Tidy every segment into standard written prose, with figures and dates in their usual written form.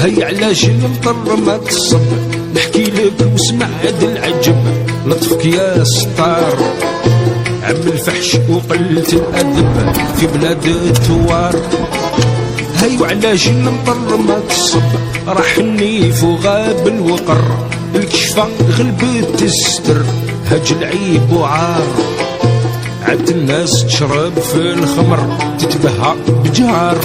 هي علاش المطر ما تصب، نحكي لك واسمع هاد العجب. لطفك يا ستار عم الفحش وقلة الأدب في بلاد الثوار. هي وعلاش المطر ما تصب، راح النيف وغاب الوقر، الكشفة غلبت الستر، هج العيب وعار. عاد الناس تشرب في الخمر تتبهى بجار.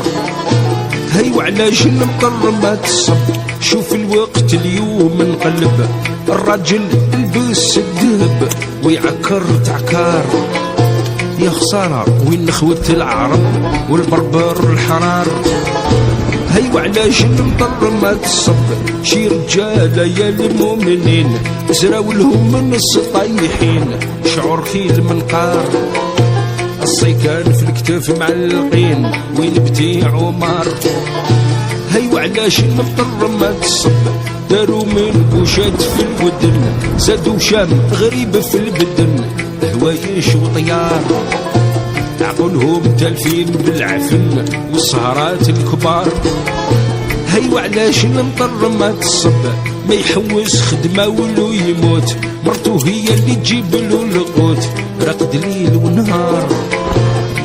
هي وعلاش المطر ما تصب، شوف الوقت اليوم انقلب، الراجل لبس الذهب ويعكر تعكار. يا خسارة وين نخوة العرب والبربر الحرار. هي وعلاش المطر ما تصب، شي رجالة يا المؤمنين زراو لهم من السطايحين شعور خيل منقار. الصيكان في الكتاف معلقين وين بتي عمر. هي وعلاش المطر ما تصب، داروا من بوشات في الودن، زادوا شام غريب في البدن، هوايش وطيار. عقولهم تالفين بالعفن والسهرات الكبار. هي وعلاش المطر ما تصب، ما يحوس خدمة ولو يموت، مرتو هي اللي تجيب له القوت، رقد ليل ونهار.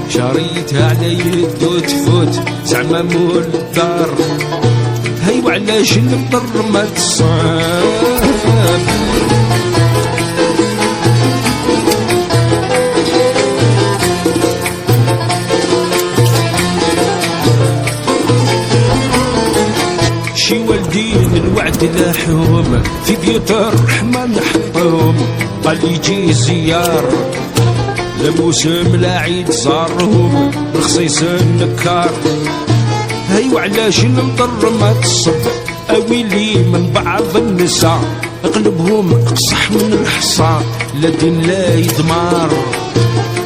شريتها على يدو تفوت زعما مول الدار. هي وعلاش المطر ما تصب. شي والدين الوعد لاحهم في بيوت الرحمن حطهم، قال يجي زيار لموسم لا عيد زارهم رخصيص النكار. هي وعلاش المطر ما تصب، اويلي من بعض النساء قلبهم اقصح من الحصى، لا دين لا يدمار،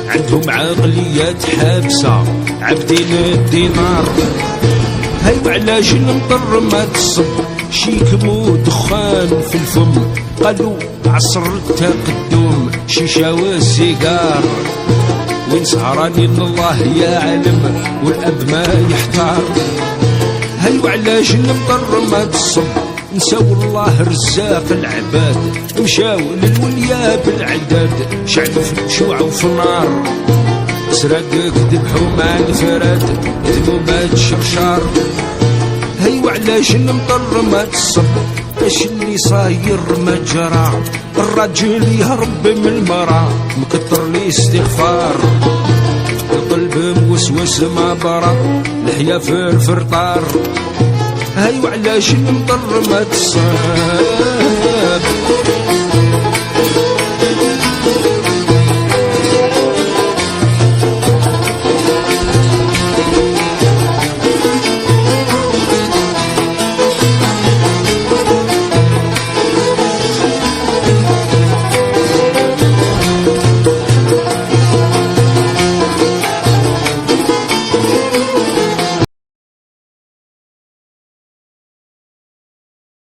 عندهم عقليات حابسة عبدين الدينار. هي وعلاش المطر ما تصب، شيكمو دخان في الفم، قالوا عصر التقدم شيشة والسيجار، وين سهراني الله يا علم والأب ما يحتار. هي وعلاش المطر ما تصب، نساو الله رزاق العباد، مشاو للوليا بالعداد، شعب في شوع وفي نار، سرقك ذبحوا مع الفراد ذنوبات شرشار. هي وعلاش المطر ما تصب، اش اللي صاير ما جرى، الراجل يهرب من المرا مكتر لي استغفار، القلب موسوس ما برا لحيا في الفرطار. هي وعلاش المطر ما تصب.